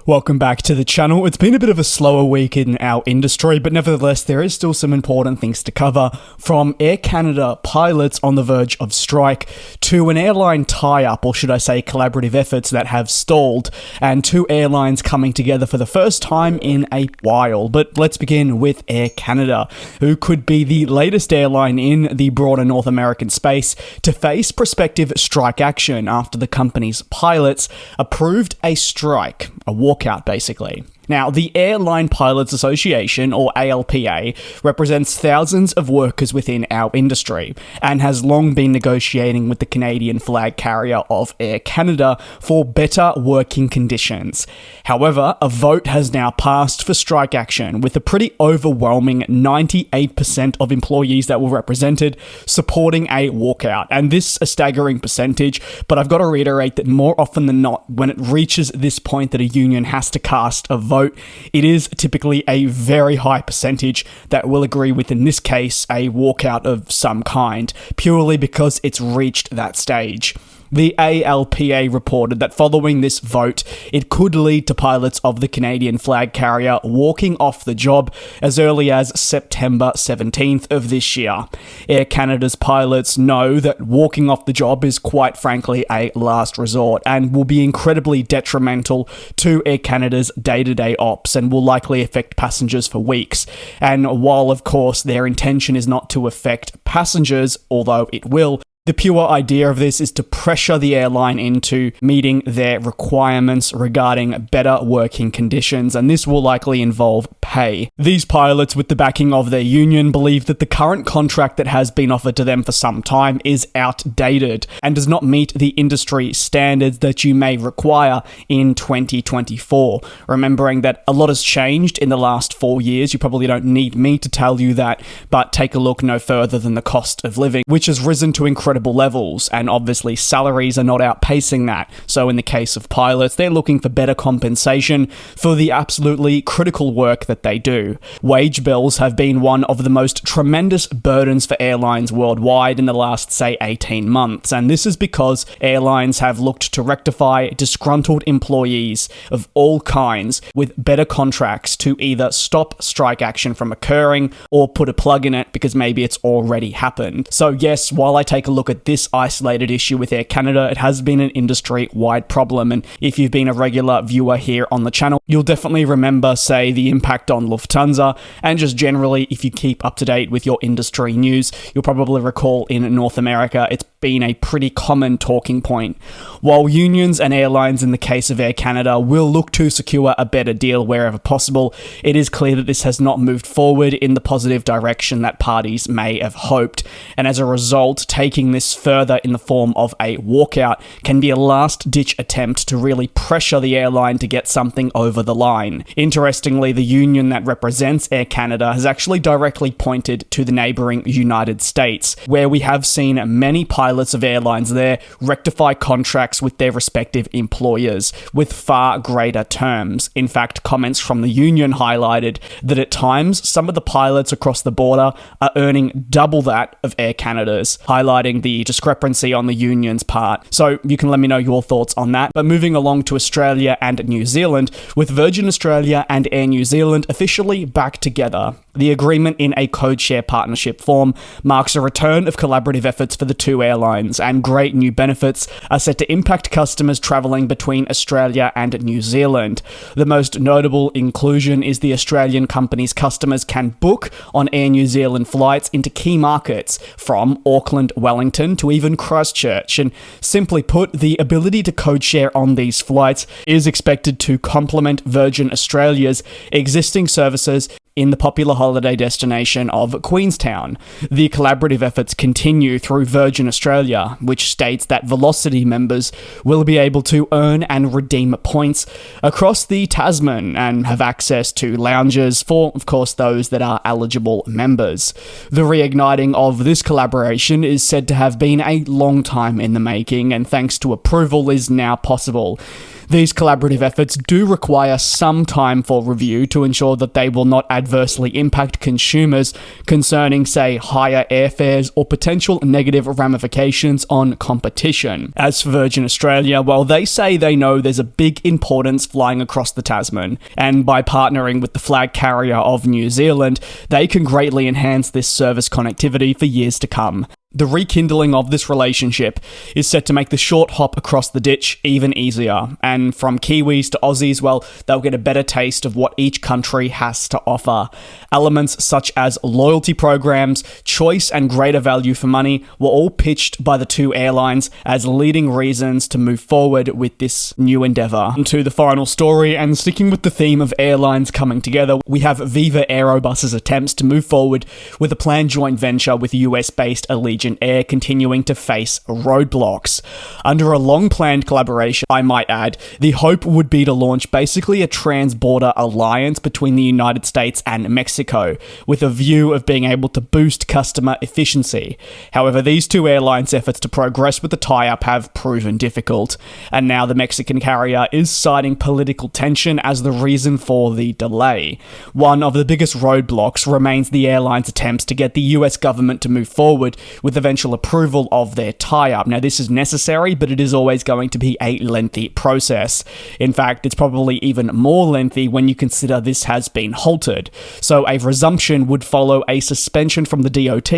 Welcome back to the channel. It's been a bit of a slower week in our industry, but nevertheless, there is still some important things to cover, from Air Canada pilots on the verge of strike, to an airline tie-up, or should I say collaborative efforts that have stalled, and two airlines coming together for the first time in a while. But let's begin with Air Canada, who could be the latest airline in the broader North American space to face prospective strike action after the company's pilots approved a strike, a walkout basically. Now, the Airline Pilots Association, or ALPA, represents thousands of workers within our industry and has long been negotiating with the Canadian flag carrier of Air Canada for better working conditions. However, a vote has now passed for strike action, with a pretty overwhelming 98% of employees that were represented supporting a walkout. And this a staggering percentage, but I've got to reiterate that more often than not, when it reaches this point that a union has to cast a vote, it is typically a very high percentage that will agree with, in this case, a walkout of some kind, purely because it's reached that stage. The ALPA reported that following this vote, it could lead to pilots of the Canadian flag carrier walking off the job as early as September 17th of this year. Air Canada's pilots know that walking off the job is quite frankly a last resort and will be incredibly detrimental to Air Canada's day-to-day ops and will likely affect passengers for weeks. And while, of course, their intention is not to affect passengers, although it will, the pure idea of this is to pressure the airline into meeting their requirements regarding better working conditions, and this will likely involve pay. These pilots, with the backing of their union, believe that the current contract that has been offered to them for some time is outdated and does not meet the industry standards that you may require in 2024. Remembering that a lot has changed in the last 4 years, you probably don't need me to tell you that, but take a look no further than the cost of living, which has risen to incredible levels, and obviously salaries are not outpacing that. So in the case of pilots, they're looking for better compensation for the absolutely critical work that they do. Wage bills have been one of the most tremendous burdens for airlines worldwide in the last, say, 18 months, and this is because airlines have looked to rectify disgruntled employees of all kinds with better contracts to either stop strike action from occurring or put a plug in it because maybe it's already happened. So yes, while I take a look at this isolated issue with Air Canada, it has been an industry-wide problem, and if you've been a regular viewer here on the channel, you'll definitely remember, say, the impact on Lufthansa, and just generally, if you keep up to date with your industry news, you'll probably recall in North America, it's been a pretty common talking point. While unions and airlines, in the case of Air Canada, will look to secure a better deal wherever possible, it is clear that this has not moved forward in the positive direction that parties may have hoped, and as a result, taking this further in the form of a walkout can be a last-ditch attempt to really pressure the airline to get something over the line. Interestingly, the union that represents Air Canada has actually directly pointed to the neighbouring United States, where we have seen many pilots of airlines there rectify contracts with their respective employers with far greater terms. In fact, comments from the union highlighted that at times, some of the pilots across the border are earning double that of Air Canada's, highlighting the discrepancy on the union's part. So you can let me know your thoughts on that. But moving along to Australia and New Zealand, with Virgin Australia and Air New Zealand officially back together, the agreement in a codeshare partnership form marks a return of collaborative efforts for the two airlines, and great new benefits are set to impact customers travelling between Australia and New Zealand. The most notable inclusion is the Australian company's customers can book on Air New Zealand flights into key markets from Auckland, Wellington to even Christchurch, and simply put, the ability to codeshare on these flights is expected to complement Virgin Australia's existing services in the popular holiday destination of Queenstown. The collaborative efforts continue through Virgin Australia, which states that Velocity members will be able to earn and redeem points across the Tasman and have access to lounges for, of course, those that are eligible members. The reigniting of this collaboration is said to have been a long time in the making, and thanks to approval is now possible. These collaborative efforts do require some time for review to ensure that they will not adversely impact consumers concerning, say, higher airfares or potential negative ramifications on competition. As for Virgin Australia, well, they say they know there's a big importance flying across the Tasman, and by partnering with the flag carrier of New Zealand, they can greatly enhance this service connectivity for years to come. The rekindling of this relationship is set to make the short hop across the ditch even easier, and from Kiwis to Aussies, well, they'll get a better taste of what each country has to offer. Elements such as loyalty programs, choice, and greater value for money were all pitched by the two airlines as leading reasons to move forward with this new endeavour. And to the final story, and sticking with the theme of airlines coming together, we have Viva Aerobus's attempts to move forward with a planned joint venture with US-based Allegiant Air continuing to face roadblocks. Under a long-planned collaboration, I might add, the hope would be to launch basically a trans-border alliance between the United States and Mexico, with a view of being able to boost customer efficiency. However, these two airlines' efforts to progress with the tie-up have proven difficult, and now the Mexican carrier is citing political tension as the reason for the delay. One of the biggest roadblocks remains the airline's attempts to get the US government to move forward with eventual approval of their tie-up. Now, this is necessary, but it is always going to be a lengthy process. In fact, it's probably even more lengthy when you consider this has been halted. So a resumption would follow a suspension from the DOT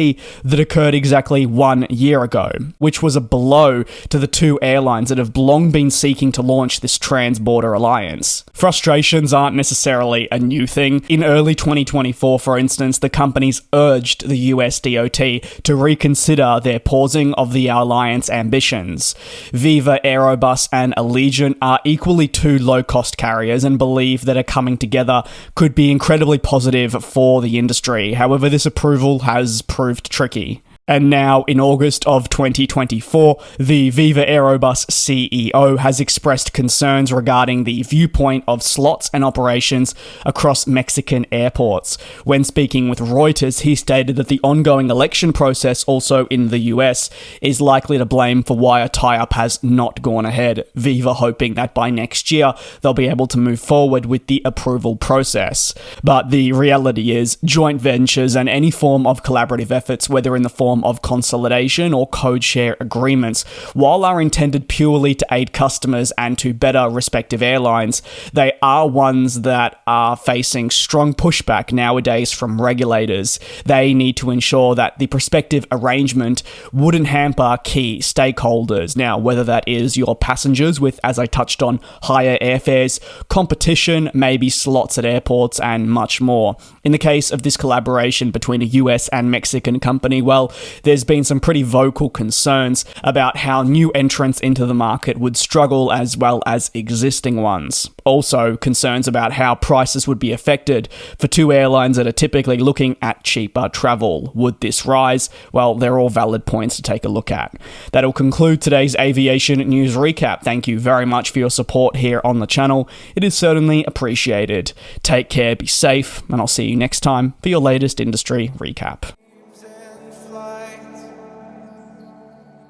that occurred exactly 1 year ago, which was a blow to the two airlines that have long been seeking to launch this trans-border alliance. Frustrations aren't necessarily a new thing. In early 2024, for instance, the companies urged the US DOT to reconsider their pausing of the alliance ambitions. Viva Aerobus and Allegiant are equally two low-cost carriers and believe that a coming together could be incredibly positive for the industry. However, this approval has proved tricky. And now, in August of 2024, the Viva Aerobus CEO has expressed concerns regarding the viewpoint of slots and operations across Mexican airports. When speaking with Reuters, he stated that the ongoing election process also in the US is likely to blame for why a tie-up has not gone ahead, Viva hoping that by next year they'll be able to move forward with the approval process. But the reality is, joint ventures and any form of collaborative efforts, whether in the form of consolidation or codeshare agreements, while are intended purely to aid customers and to better respective airlines, they are ones that are facing strong pushback nowadays from regulators. They need to ensure that the prospective arrangement wouldn't hamper key stakeholders. Now, whether that is your passengers with, as I touched on, higher airfares, competition, maybe slots at airports, and much more. In the case of this collaboration between a US and Mexican company, well, there's been some pretty vocal concerns about how new entrants into the market would struggle as well as existing ones. Also, concerns about how prices would be affected for two airlines that are typically looking at cheaper travel. Would this rise? Well, they're all valid points to take a look at. That'll conclude today's aviation news recap. Thank you very much for your support here on the channel. It is certainly appreciated. Take care, be safe, and I'll see you next time for your latest industry recap.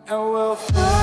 And we'll fly.